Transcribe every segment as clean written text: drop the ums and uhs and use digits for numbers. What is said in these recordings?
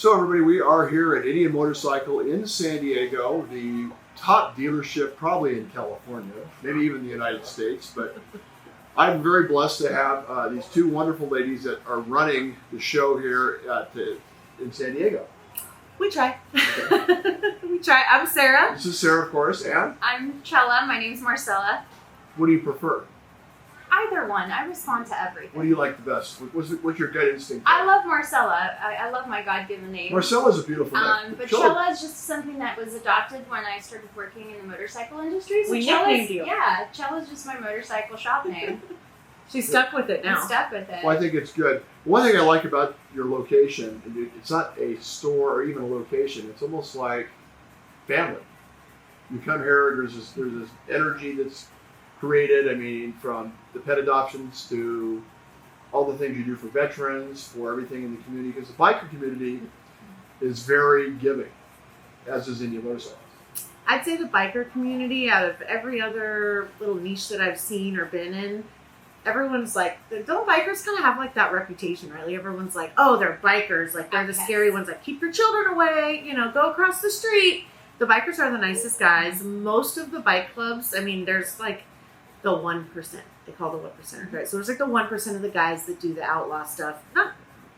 So everybody, we are here at Indian Motorcycle in San Diego, the top dealership probably in California, maybe even the United States. But I'm very blessed to have these two wonderful ladies that are running the show here in San Diego. We try. Okay. We try. I'm Sarah. This is Sarah, of course, and I'm Chella. My name's Marcella. what do you prefer? Either one. I respond to everything. What do you like the best? What's your gut instinct? I love Marcella. I love my God-given name. Marcella's a beautiful name. But Chella is just something that was adopted when I started working in the motorcycle industry. So We Chella's, nicknamed you. Yeah, Chella's just my motorcycle shop name. She's stuck with it now. I'm stuck with it. Well, I think it's good. One thing I like about your location, it's not a store or even a location. It's almost like family. You come here, there's this energy that's created. I mean, from the pet adoptions to all the things you do for veterans, for everything in the community, because the biker community is very giving, as is Indian Motorcycle. I'd say the biker community, out of every other little niche that I've seen or been in, everyone's like, don't bikers kind of have like that reputation, right? Like everyone's like, oh, they're bikers. Like they're the scary ones. Like keep your children away, go across the street. The bikers are the nicest guys. Most of the bike clubs, I mean, there's like the 1%. They call the 1%, right? So there's like the 1% of the guys that do the outlaw stuff.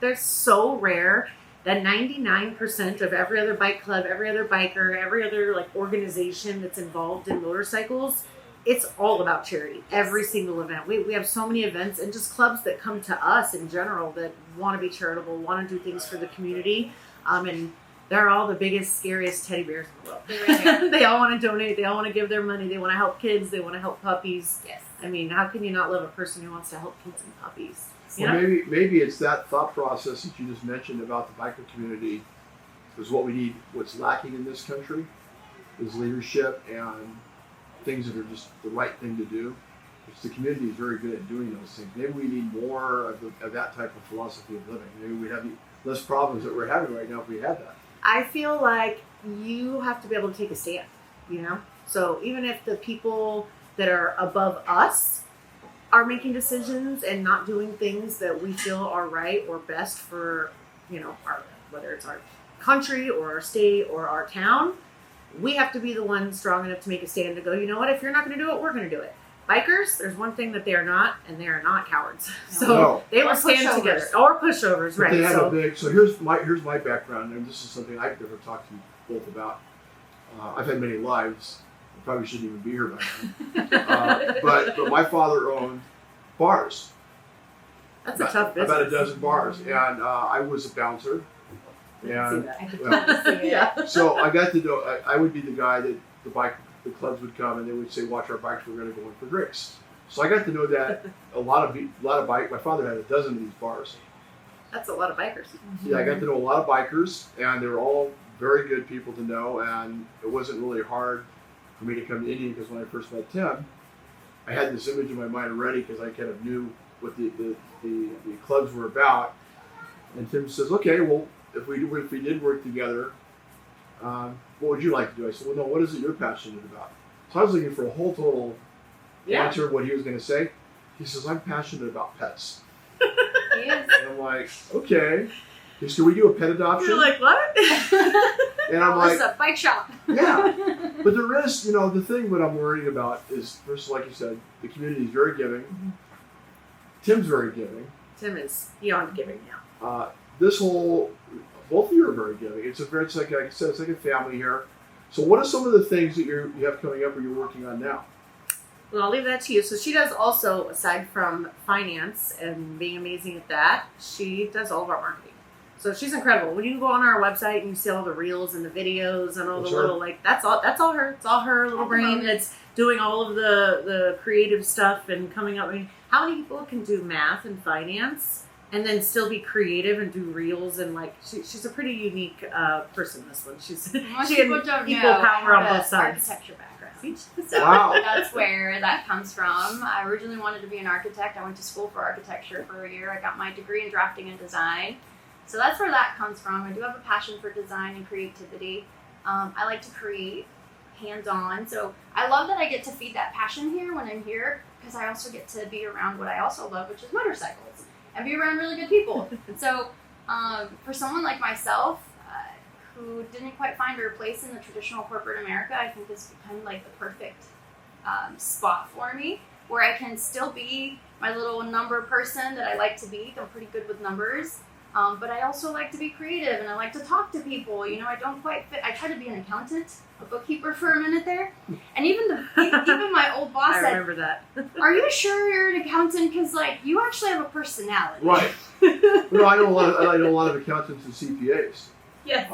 They're so rare that 99% of every other bike club, every other biker, every other like organization that's involved in motorcycles, it's all about charity. Every single event. We have so many events and just clubs that come to us in general that want to be charitable, want to do things for the community. And they're all the biggest, scariest teddy bears in the world. They really are. They all want to donate. They all want to give their money. They want to help kids. They want to help puppies. Yes. I mean, how can you not love a person who wants to help kids and puppies? Well, maybe it's that thought process that you just mentioned about the biker community is what we need. What's lacking in this country is leadership and things that are just the right thing to do. Which the community is very good at doing those things. Maybe we need more of that type of philosophy of living. Maybe we'd have less problems that we're having right now if we had that. I feel like you have to be able to take a stand, So even if the people that are above us are making decisions and not doing things that we feel are right or best for, whether it's our country or our state or our town, we have to be the ones strong enough to make a stand to go, you know what, if you're not going to do it, we're going to do it. Bikers, there's one thing that they are not, and they are not cowards. So they will stand together. Or pushovers, right. They have so here's my background, and this is something I've never talked to you both about. I've had many lives. I probably shouldn't even be here by now. But my father owned bars. That's a tough business. About a dozen bars, and I was a bouncer. And Yeah. so I got to know. I would be the guy that the clubs would come and they would say, "Watch our bikes. We're going to go in for drinks." So I got to know that a lot of bike. My father had a dozen of these bars. That's a lot of bikers. Yeah, I got to know a lot of bikers, and they were all very good people to know. And it wasn't really hard for me to come to Indian because when I first met Tim, I had this image in my mind already because I kind of knew what the clubs were about. And Tim says, "Okay, well, if we did work together, what would you like to do?" I said, "Well, no, what is it you're passionate about?" So I was looking for a whole total answer of what he was going to say. He says, "I'm passionate about pets." He is. And I'm like, "Okay." He said, "Can we do a pet adoption?" You're like, what? And I'm like, It's a bike shop. yeah. But there is, the thing what I'm worrying about is, first, like you said, the community is very giving. Mm-hmm. Tim's very giving. Tim is beyond giving now. Both of you are very giving. It's like I said, it's like a family here. So what are some of the things that you have coming up or you're working on now? Well, I'll leave that to you. So she does also, aside from finance and being amazing at that, she does all of our marketing. So she's incredible. When you go on our website and you see all the reels and the videos and all the little, that's all her. It's all her little brain that's doing all of the creative stuff and coming up. I mean, how many people can do math and finance and then still be creative and do reels and she's a pretty unique person. This one, Most she people had don't equal know power I on have both sides. architecture background. So Wow. That's where that comes from. I originally wanted to be an architect. I went to school for architecture for a year. I got my degree in drafting and design. So that's where that comes from. I do have a passion for design and creativity. I like to create hands-on. So I love that I get to feed that passion here when I'm here because I also get to be around what I also love, which is motorcycles, and be around really good people. So for someone like myself, who didn't quite find her place in the traditional corporate America, I think this become like the perfect spot for me, where I can still be my little number person that I like to be. I'm pretty good with numbers. But I also like to be creative, and I like to talk to people. You know, I don't quite fit. I try to be an accountant, a bookkeeper for a minute there, and even my old boss I said, remember that. "Are you sure you're an accountant? Because like you actually have a personality." Right. No, I know a lot of accountants and CPAs. Yes.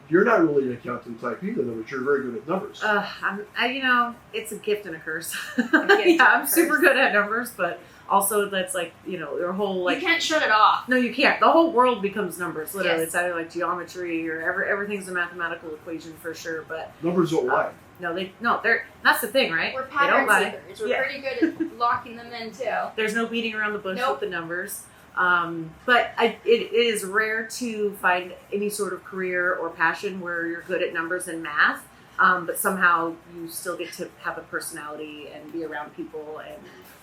You're not really an accountant type either, though, but you're very good at numbers. You know, it's a gift and a curse. gift and Yeah, a I'm super curse. good at numbers, but also that's like, you know, your whole like. You can't shut it off. No, you can't. The whole world becomes numbers. Literally, Yes. it's either like geometry or everything's a mathematical equation for sure. But Numbers don't lie. they're that's the thing, right? We're They don't pattern lie. seekers. We're Yeah. pretty good at locking them in too. There's no beating around the bush Nope. with the numbers. But it is rare to find any sort of career or passion where you're good at numbers and math, but somehow you still get to have a personality and be around people.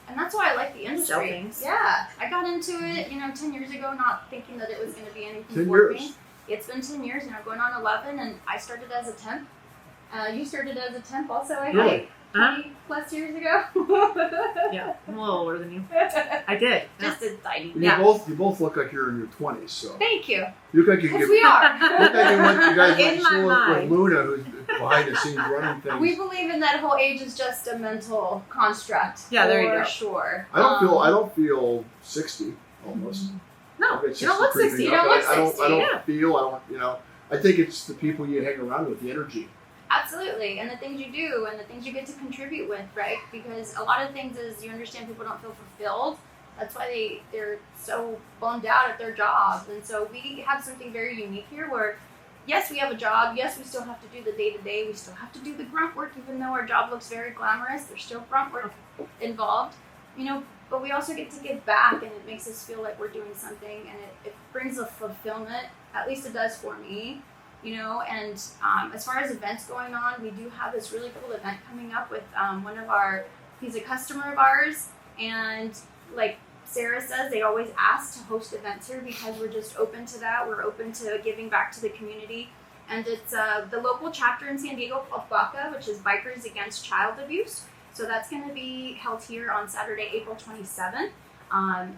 And that's why I like the Sell industry. things. Yeah, I got into it, 10 years ago, not thinking that it was going to be anything 10 for years. me. It's been 10 years, going on 11, and I started as a temp. You started as a temp also, I Really? think, 20 plus years ago. Yeah, I'm a little older than you. I did. Just a tiny. You Yeah. both look like you're in your 20s, so Thank you. you look like you Because give. we You are. look like you guys In went to my school with mind. Luna, who's behind the scenes running things. We believe in that whole age is just a mental construct. Yeah, there you for go. sure. I don't feel 60 almost. No, I'll get you don't look 60 60. creeping You up. don't look I don't 60, yeah. feel. I don't. I think it's the people you hang around with, the energy. Absolutely, and the things you do and the things you get to contribute with, right? Because a lot of things is you understand people don't feel fulfilled. That's why they're so bummed out at their jobs. And so we have something very unique here where, yes, we have a job. Yes, we still have to do the day-to-day. We still have to do the grunt work, even though our job looks very glamorous. There's still grunt work involved, but we also get to give back, and it makes us feel like we're doing something, and it brings a fulfillment. At least it does for me. And as far as events going on, we do have this really cool event coming up with he's a customer of ours, and like Sarah says, they always ask to host events here because we're just open to that. We're open to giving back to the community, and it's the local chapter in San Diego of BACA, which is Bikers Against Child Abuse. So that's going to be held here on Saturday, April 27th.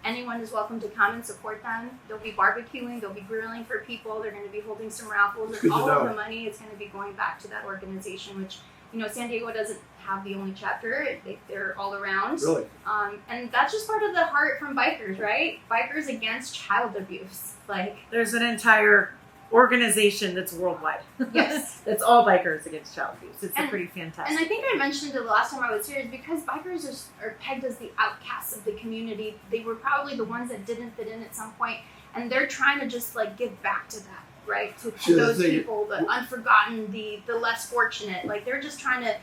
Anyone is welcome to come and support them. They'll be barbecuing, they'll be grilling for people, they're going to be holding some raffles, It's and good to all of know. the money is going to be going back to that organization, which, San Diego doesn't have the only chapter, they're all around. Really. And that's just part of the heart from Bikers, right? Bikers Against Child Abuse. There's an entire organization that's worldwide. Yes. It's all bikers against child abuse. It's And- pretty fantastic. And I think I mentioned it the last time I was here, is because bikers are pegged as the outcasts of the community. They were probably the ones that didn't fit in at some point, and they're trying to just give back to that, right? To See, the those thing- people, the unforgotten, the less fortunate. They're just trying to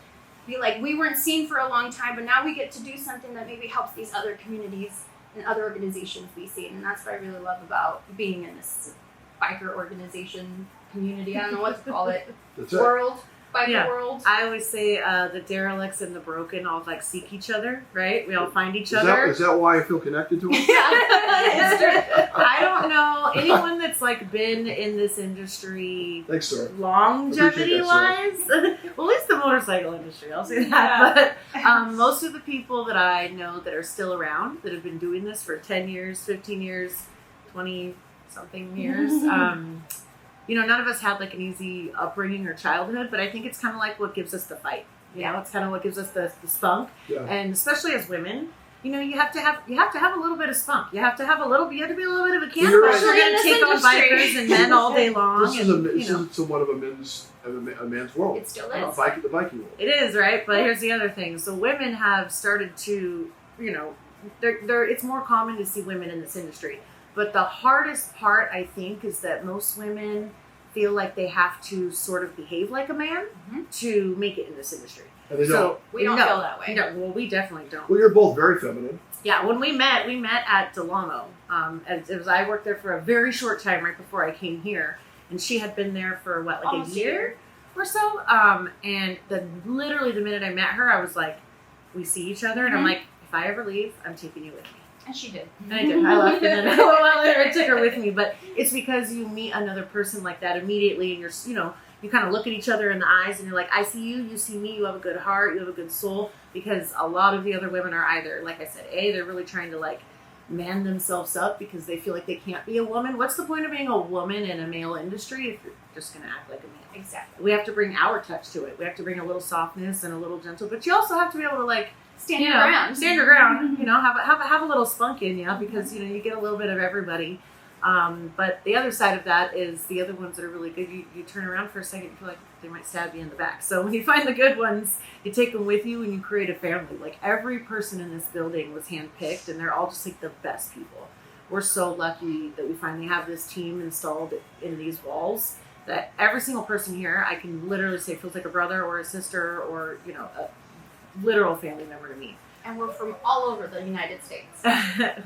be we weren't seen for a long time, but now we get to do something that maybe helps these other communities and other organizations be seen. And that's what I really love about being in this biker organization community. I don't know what to call it. That's it. World. Biker Yeah. world. I always say the derelicts and the broken all seek each other, right? We all find each Is other. that why I feel connected to it? It's true. I don't know anyone that's been in this industry Thanks, sir. longevity Appreciate wise. Well, at least the motorcycle industry, I'll say that. But most of the people that I know that are still around, that have been doing this for 10 years, 15 years, 20 something years, none of us had an easy upbringing or childhood, but I think it's kind of what gives us the fight. It's kind of what gives us the spunk. Yeah. And especially as women, you have to have a little bit of spunk. You have to be a little bit of a can. You're right. If you're going to Especially in take on this industry. bikers and men all day long. This is and, somewhat of a man's world. It still The is. biking world. It is, right? But here's the other thing. So women have started to, it's more common to see women in this industry. But the hardest part, I think, is that most women feel like they have to sort of behave like a man to make it in this industry. And they don't. So We don't feel that way. No, well, we definitely don't. Well, you're both very feminine. Yeah, when we met at Delano. I worked there for a very short time right before I came here, and she had been there for Almost a year or so. And literally the minute I met her, I was like, we see each other, and I'm like, if I ever leave, I'm taking you with me. And she did. And I did. I left, and then a little while later I took her with me. But it's because you meet another person like that immediately, and you kind of look at each other in the eyes, and you're like, I see you, you see me, you have a good heart, you have a good soul. Because a lot of the other women are either, like I said, they're really trying to like man themselves up because they feel like they can't be a woman. What's the point of being a woman in a male industry if you're just going to act like a man? Exactly. We have to bring our touch to it. We have to bring a little softness and a little gentle, but you also have to be able to like Stand your ground. Stand your ground. Have a little spunk in you because you get a little bit of everybody. But the other side of that is the other ones that are really good. You turn around for a second, you feel like they might stab you in the back. So when you find the good ones, you take them with you and you create a family. Like every person in this building was handpicked, and they're all just like the best people. We're so lucky that we finally have this team installed in these walls. That every single person here, I can literally say feels like a brother or a sister or a literal family member to me. And we're from all over the United States.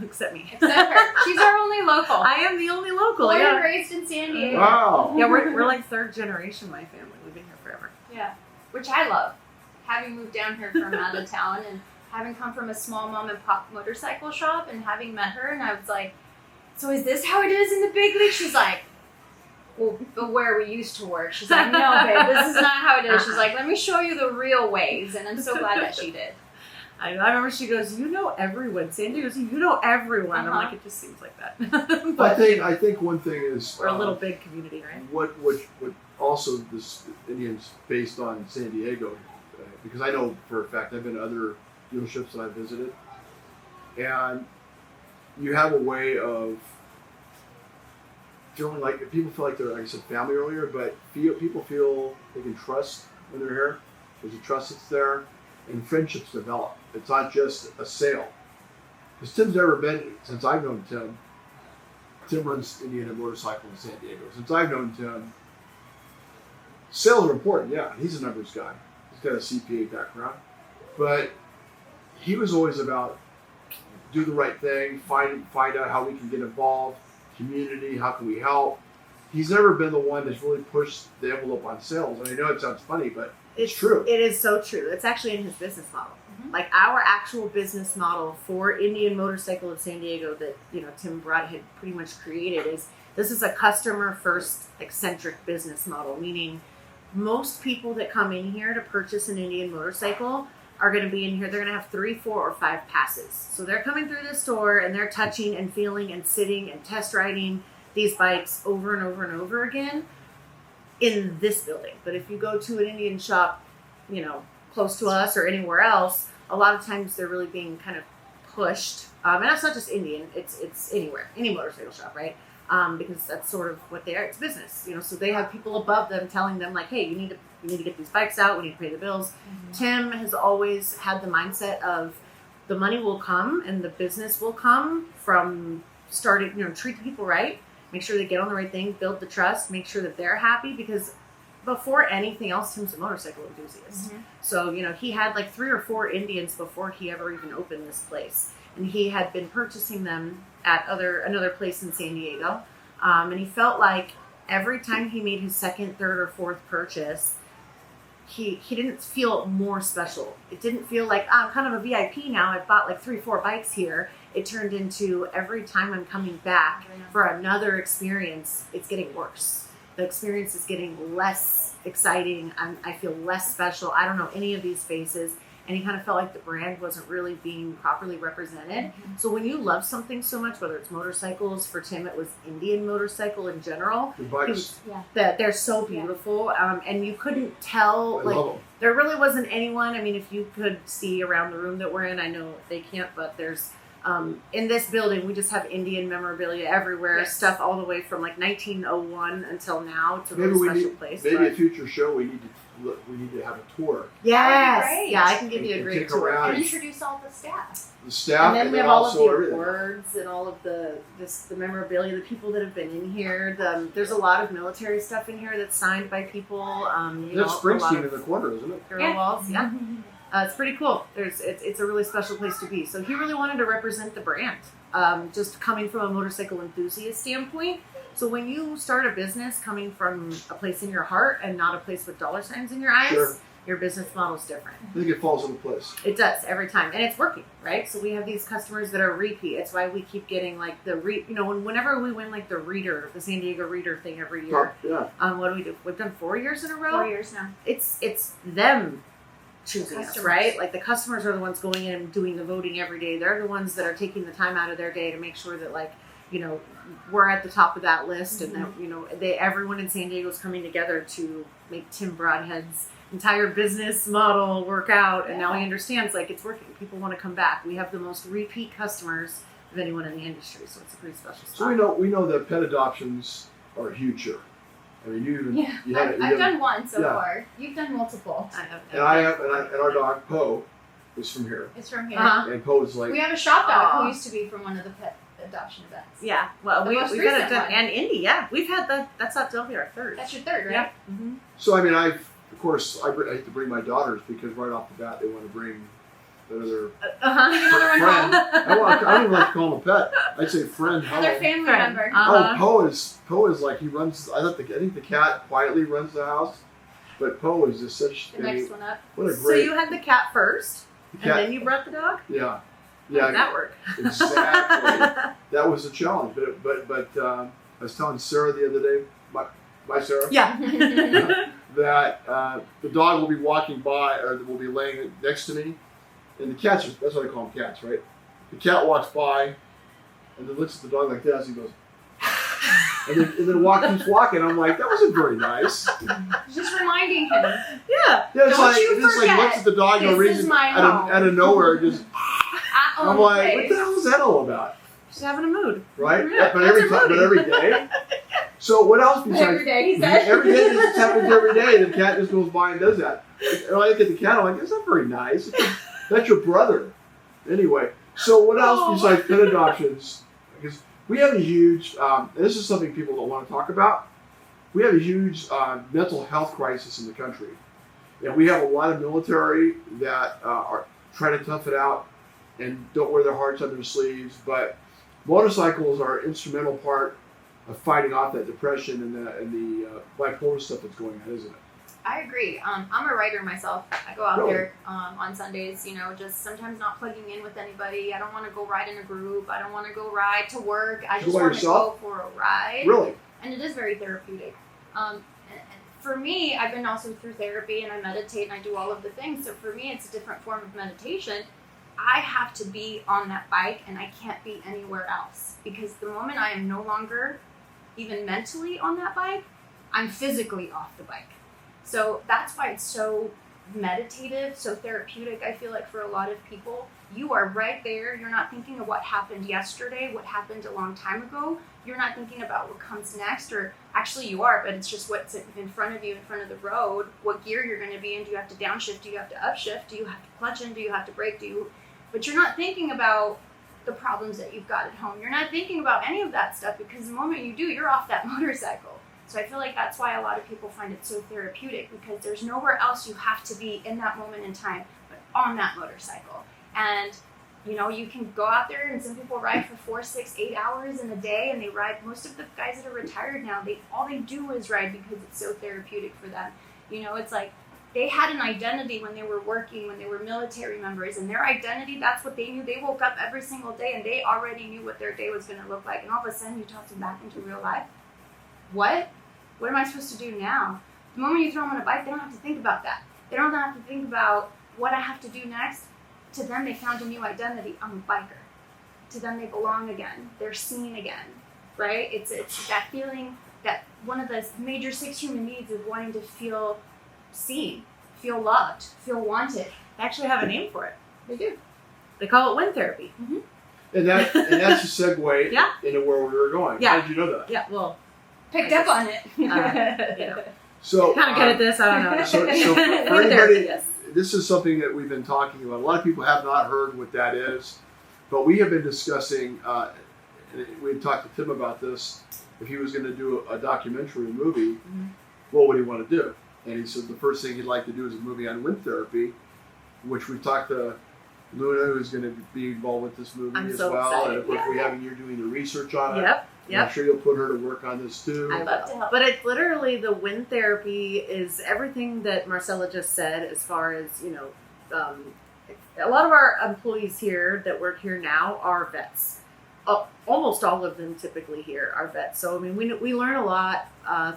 Except me. Except her. She's our only local. I am the only local. Born Yeah. and raised in San Diego. Wow. Yeah, we're like third generation, my family. We've been here forever. Yeah. Which I love. Having moved down here from out of town and having come from a small mom and pop motorcycle shop and having met her, and I was like, so is this how it is in the big league? She's like, well, but where we used to work. She's like, no, babe, this is not how it is. She's like, let me show you the real ways. And I'm so glad that she did. I remember she goes, you know everyone. Sandy goes, you know everyone. I'm like, it just seems like that. But I think one thing is we're a little big community, right? What also this Indians based on San Diego, because I know for a fact I've been to other dealerships that I've visited, and you have a way of feeling like people feel like they're, like I said, family earlier, but people feel they can trust when they're here. There's a trust that's there, and friendships develop. It's not just a sale. Because Tim's never been, since I've known Tim runs Indiana Motorcycle in San Diego. Since I've known Tim, sales are important, yeah. He's a numbers guy. He's got a CPA background. But he was always about do the right thing, find out how we can get involved, community, how can we help. He's never been the one that's really pushed the envelope on sales. And I know it sounds funny, but it's true. It is so true. It's actually in his business model. Mm-hmm. Like our actual business model for Indian Motorcycle of San Diego that Tim Broad had pretty much created is this is a customer first eccentric business model, meaning most people that come in here to purchase an Indian motorcycle are going to be in here. They're going to have 3, 4, or 5 passes. So they're coming through the store and they're touching and feeling and sitting and test riding these bikes over and over and over again in this building. But if you go to an Indian shop, close to us or anywhere else, a lot of times they're really being kind of pushed. And that's not just Indian, it's anywhere, any motorcycle shop, right? Because that's sort of what they are. It's business, so they have people above them telling them like, hey, you need to get these bikes out. We need to pay the bills. Mm-hmm. Tim has always had the mindset of the money will come and the business will come from starting, treat the people right, make sure they get on the right thing, build the trust, make sure that they're happy because before anything else, Tim's a motorcycle enthusiast. Mm-hmm. So, he had like 3 or 4 Indians before he ever even opened this place. And he had been purchasing them at another place in San Diego. And he felt like every time he made his second, third, or fourth purchase, he didn't feel more special. It didn't feel like, I'm kind of a VIP now. I've bought like 3, 4 bikes here. It turned into every time I'm coming back for another experience, it's getting worse. The experience is getting less exciting. I feel less special. I don't know any of these faces. And he kind of felt like the brand wasn't really being properly represented. Mm-hmm. So when you love something so much, whether it's motorcycles, for Tim it was Indian motorcycle in general. The bikes. That they're so beautiful. And you couldn't tell, I love them. There really wasn't anyone. I mean, if you could see around the room that we're in, I know they can't, but there's in this building, we just have Indian memorabilia everywhere. Yes. Stuff all the way from like 1901 until now. It's a really special place. Maybe a future show we need to have a tour. Yes, yeah, I can give you a great tour and introduce all the staff. The staff, and then we have all of the awards and all of the memorabilia, the people that have been in here. There's a lot of military stuff in here that's signed by people. That's Springsteen in the corner, isn't it? Hero walls, yeah. It's pretty cool. It's a really special place to be. So he really wanted to represent the brand, just coming from a motorcycle enthusiast standpoint. So when you start a business coming from a place in your heart and not a place with dollar signs in your eyes, sure. your business model's different. I think it falls into place. It does every time, and it's working, right? So we have these customers that are repeat. It's why we keep getting like whenever we win like the San Diego Reader thing every year. Yeah. What do we do? We've done 4 years in a row. 4 years now. It's them choosing us, Customers. right? Like the customers are the ones going in and doing the voting every day. They're the ones that are taking the time out of their day to make sure that we're at the top of that list, and that everyone in San Diego is coming together to make Tim Broadhead's entire business model work out. And now he understands it's working. People want to come back. We have the most repeat customers of anyone in the industry, so it's a pretty special spot. So we know that pet adoptions are huge here. I mean, I've done one so Yeah. far. You've done multiple. and our dog Poe is from here, It's from here. Uh-huh. and Poe is like We have a shop dog Aw. who used to be from one of the pet adoption events. Yeah, well, The we've most got it recent done, one. and Indy, yeah, we've had that's not till our third. That's your third, right? Yeah. Mm-hmm. So. I mean, I hate to bring my daughters because right off the bat they want to bring another Another one friend. home. I don't even like to call him a pet. I'd say friend home. Another family Friend. member. Uh-huh. Poe is like he runs. I think the cat quietly runs the house, but Poe is just such. The next one up. What a So great you had the cat first, the and cat. then you brought the dog. Yeah, How did that work? exactly. That was a challenge, but I was telling Sarah the other day, my Sarah, Yeah. that the dog will be walking by or will be laying next to me, and the cats that's what I call them, cats, right? The cat walks by and then looks at the dog like this and goes, and then keeps walking. I'm like, that wasn't very nice. Just reminding him. Yeah. Yeah, it's Don't you it just forget, looks at the dog no this is reason my home. out of nowhere. Just At I'm like, what the hell is that all about? She's having a mood. Right? Yeah, but every that's time, her but every day. So what else besides Every day, he said. every day? This happens every day. The cat just goes by and does that. And I look at the cat. I'm like, that's not very nice. That's your brother. Anyway, so what else besides pet adoptions? Because we have a huge. And this is something people don't want to talk about. We have a huge mental health crisis in the country, and we have a lot of military that are trying to tough it out and don't wear their hearts on their sleeves. But motorcycles are an instrumental part of fighting off that depression and the bipolar stuff that's going on, isn't it? I agree. I'm a writer myself. I go out Really? there on Sundays, just sometimes not plugging in with anybody. I don't want to go ride in a group. I don't want to go ride to work. I You just go by want to yourself? go for a ride. Really? And it is very therapeutic. And for me, I've been also through therapy and I meditate and I do all of the things. So for me, it's a different form of meditation. I have to be on that bike and I can't be anywhere else because the moment I am no longer even mentally on that bike, I'm physically off the bike. So that's why it's so meditative, so therapeutic, I feel like, for a lot of people. You are right there. You're not thinking of what happened yesterday, what happened a long time ago. You're not thinking about what comes next, or actually you are, but it's just what's in front of you, in front of the road, what gear you're going to be in. Do you have to downshift? Do you have to upshift? Do you have to clutch in? Do you have to brake? But you're not thinking about the problems that you've got at home. You're not thinking about any of that stuff because the moment you do, you're off that motorcycle. So I feel like that's why a lot of people find it so therapeutic because there's nowhere else you have to be in that moment in time but on that motorcycle. And you can go out there and some people ride for 4, 6, 8 hours in a day and they ride. Most of the guys that are retired now, all they do is ride because it's so therapeutic for them. It's like they had an identity when they were working, when they were military members, and their identity, that's what they knew. They woke up every single day and they already knew what their day was going to look like. And all of a sudden you toss them back into real life. What am I supposed to do now? The moment you throw them on a bike, they don't have to think about that. They don't have to think about what I have to do next. To them, they found a new identity. I'm a biker. To them, they belong again. They're seen again, right? It's that feeling that one of the major 6 human needs is wanting to feel seen, feel loved, feel wanted. They actually have a name for it. They do. They call it wind therapy. And that's a segue Yeah. into where we were going. Yeah. How did you know that? Yeah, well, Picked up on it. So kind of good at this. I don't know. So for Wind anybody, therapy, yes. this is something that we've been talking about. A lot of people have not heard what that is, but we have been discussing. And we had talked to Tim about this. If he was going to do a documentary movie, what would he want to do? And he said the first thing he'd like to do is a movie on wind therapy, which we talked to Luna, who's going to be involved with this movie I'm as so well. excited. And of course, Yeah. we have you doing the research on it. Yep. And I'm Yep. sure you'll put her to work on this too. I love to will. help. But it's literally the wind therapy is everything that Marcella just said as far as, a lot of our employees here that work here now are vets. Almost all of them typically here are vets. So, I mean, we learn a lot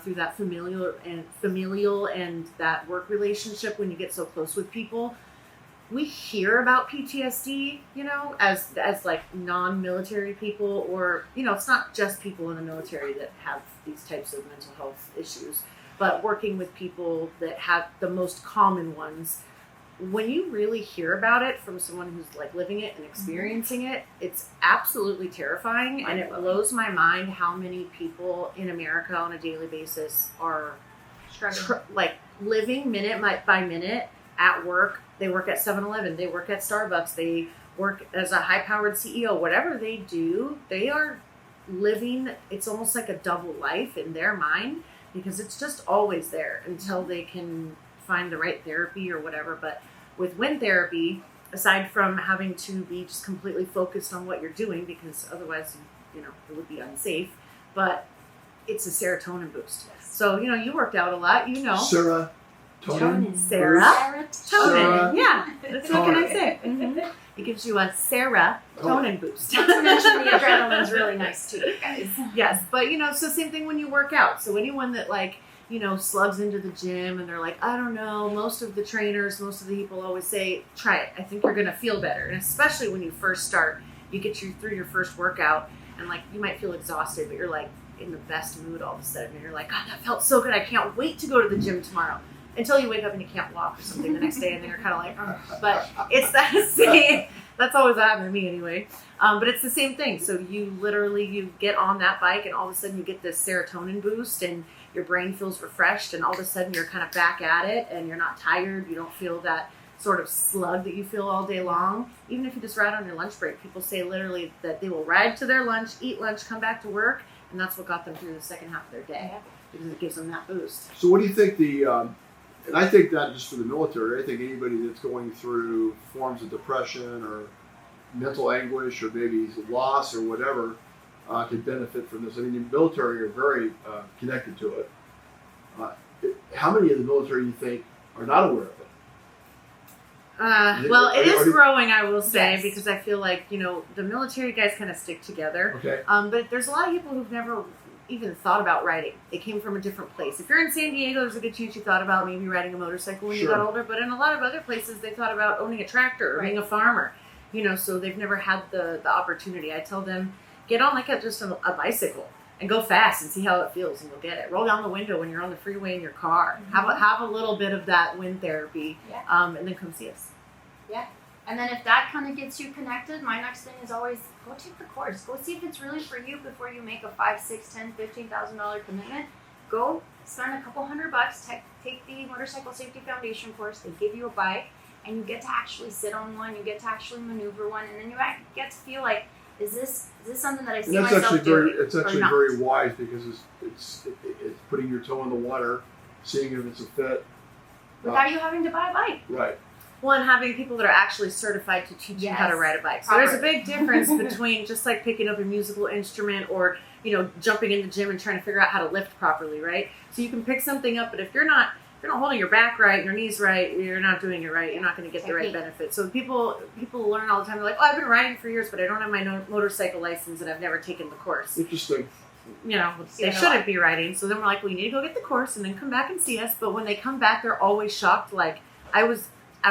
through that familial and that work relationship when you get so close with people. We hear about PTSD, as like non-military people, or, it's not just people in the military that have these types of mental health issues, but working with people that have the most common ones. When you really hear about it from someone who's like living it and experiencing it, it's absolutely terrifying, and it blows my mind how many people in America on a daily basis are like living minute by minute at work. They work at 7-Eleven, they work at Starbucks, they work as a high-powered CEO. Whatever they do, they are living, it's almost like a double life in their mind, because it's just always there until they can find the right therapy or whatever. But with wind therapy, aside from having to be just completely focused on what you're doing, because otherwise, it would be unsafe, but it's a serotonin boost. So, you worked out a lot, Sarah, Tony, Sarah. Sarah. Yeah, that's what can I say? It gives you a serotonin boost. Not to mention the adrenaline's really nice too, you guys. Yes, but so same thing when you work out. So anyone that slugs into the gym and they're like, I don't know, most of the trainers, most of the people always say, try it. I think you're going to feel better. And especially when you first start, you get through your first workout and you might feel exhausted, but you're like in the best mood all of a sudden. And you're like, God, that felt so good. I can't wait to go to the gym tomorrow. Until you wake up and you can't walk or something the next day, and then you're kind of like, oh. But it's that same. That's always happened to me anyway. But it's the same thing. So you get on that bike, and all of a sudden you get this serotonin boost, and your brain feels refreshed, and all of a sudden you're kind of back at it, and you're not tired. You don't feel that sort of slug that you feel all day long. Even if you just ride on your lunch break, people say literally that they will ride to their lunch, eat lunch, come back to work, and that's what got them through the second half of their day, because it gives them that boost. So what do you think and I think not just for the military, I think anybody that's going through forms of depression or mental anguish or maybe loss or whatever could benefit from this. I mean, the military are very connected to it. How many of the military do you think are not aware of it? Well, it is growing, I will say, Yes. because I feel like, the military guys kind of stick together. Okay. But there's a lot of people who've never even thought about riding. They came from a different place. If you're in San Diego, there's a good chance you thought about maybe riding a motorcycle when you got older. But in a lot of other places, they thought about owning a tractor or being a farmer. So they've never had the opportunity. I tell them, get on just a bicycle and go fast and see how it feels, and you'll get it. Roll down the window when you're on the freeway in your car. Have a little bit of that wind therapy, and then come see us. Yeah. And then if that kind of gets you connected, my next thing is always go take the course. Go see if it's really for you before you make a $5,000, $6,000, $10,000, $15,000 commitment. Go spend a couple $100. Take the Motorcycle Safety Foundation course. They give you a bike, and you get to actually sit on one. You get to actually maneuver one, and then you get to feel like, is this something that I see myself doing? It's actually very wise, because it's putting your toe in the water, seeing if it's a fit. Without you having to buy a bike. Right. Well, and having people that are actually certified to teach you how to ride a bike. So there's a big difference between just like picking up a musical instrument or, jumping in the gym and trying to figure out how to lift properly, right? So you can pick something up, but if you're not holding your back right, your knees right, you're not doing it right, you're not going to get the right benefit. So people learn all the time. They're like, oh, I've been riding for years, but I don't have my motorcycle license and I've never taken the course. Interesting. They shouldn't be riding. So then we're like, well, you need to go get the course and then come back and see us. But when they come back, they're always shocked. Like, I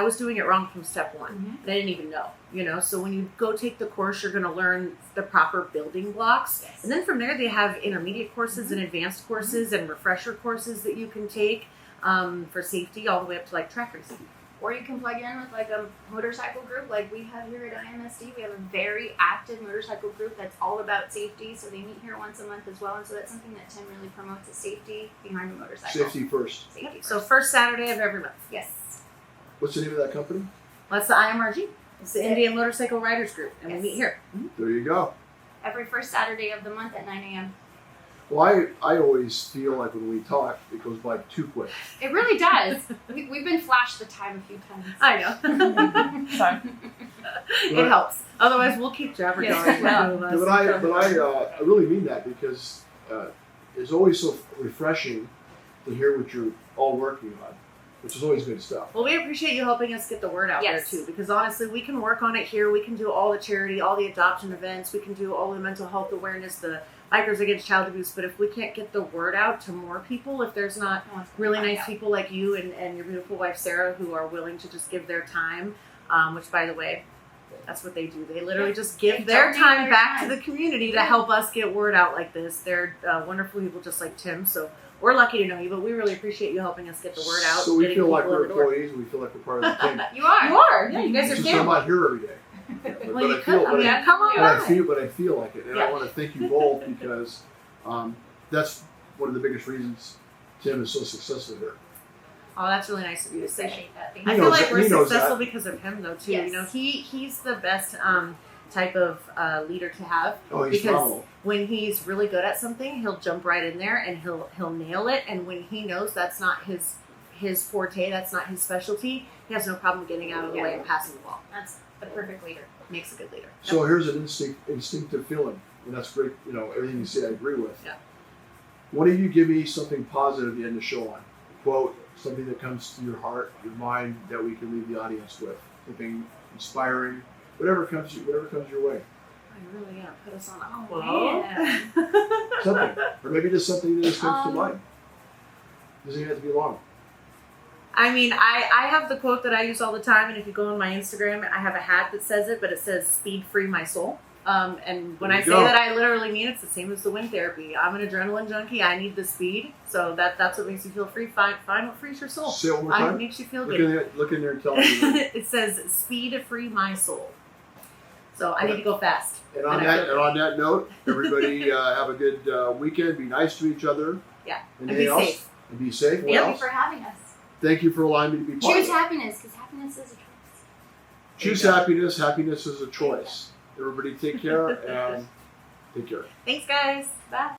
was doing it wrong from step one, and I didn't even know, So when you go take the course, you're going to learn the proper building blocks. And then from there, they have intermediate courses and advanced courses and refresher courses that you can take for safety, all the way up to track racing. Or you can plug in with a motorcycle group like we have here at IMSD. We have a very active motorcycle group that's all about safety. So they meet here once a month as well. And so that's something that Tim really promotes, is safety behind the motorcycle. Safety first. Safety first. So first Saturday of every month. Yes. What's the name of that company? Well, that's the IMRG. It's the Indian Motorcycle Riders Group, and we meet here. There you go. Every first Saturday of the month at 9 a.m. Well, I always feel like when we talk, it goes by too quick. It really does. We've been flashed the time a few times. I know. Sorry. It helps. Otherwise, we'll keep jabber Yes, jawing. well. But I really mean that because it's always so refreshing to hear what you're all working on, which is always good stuff. Well, we appreciate you helping us get the word out Yes. there too, because honestly, we can work on it here. We can do all the charity, all the adoption events. We can do all the mental health awareness, the Bikers Against Child Abuse. But if we can't get the word out to more people, if there's not really nice people like you and your beautiful wife Sarah who are willing to just give their time, which by the way, that's what they do. They literally just give They their donate time their back time. to the community to help us get word out like this. They're wonderful people just like Tim. So we're lucky to know you, but we really appreciate you helping us get the word out. So we getting feel like people we're in the door. employees, and we feel like we're part of the team. You are. You are. Yeah, you guys are It's just I'm family. not here every day. But, Well, you I could. feel, I mean, I- come on but by. I feel like it, and Yeah. I want to thank you both because that's one of the biggest reasons Tim is so successful here. Oh, that's really nice of you to say. Appreciate that. Thank He I you. feel knows like that- we're he knows successful that. because of him, though. Too. Yes. You know, he's the best type of leader to have. Oh, he's Because phenomenal. when he's really good at something, he'll jump right in there and he'll nail it. And when he knows that's not his forte, that's not his specialty, he has no problem getting out of the way and passing the ball. That's the perfect leader. Makes a good leader. So here's an instinctive feeling, and that's great. You know, everything you say, I agree with. Yeah. Why don't you give me something positive to end the show on? Quote, something that comes to your heart, your mind, that we can leave the audience with. Something inspiring, whatever comes your way. I really gotta put us on a Oh, quote. man. Something, or maybe just something that just comes to Um, mind. Doesn't even have to be long. I mean, I have the quote that I use all the time, and if you go on my Instagram, I have a hat that says it, but it says "Speed free my soul." And when There I you say go. that, I literally mean it's the same as the wind therapy. I'm an adrenaline junkie. I need the speed, so that's what makes you feel free. Find what frees your soul. Say it one more Find what time. makes you feel Look good. in there and tell me. It says "Speed free my soul." So I need to go fast. And on And I that, feel and on that note, everybody have a good weekend. Be nice to each other. Yeah, and Anything be else? safe. And be safe. What Yeah, Thank you else? for having us. Thank you for allowing me to be part Choose of it. happiness, because happiness is a choice. Choose happiness. Happiness is a choice. Everybody take care and take care. Thanks, guys. Bye.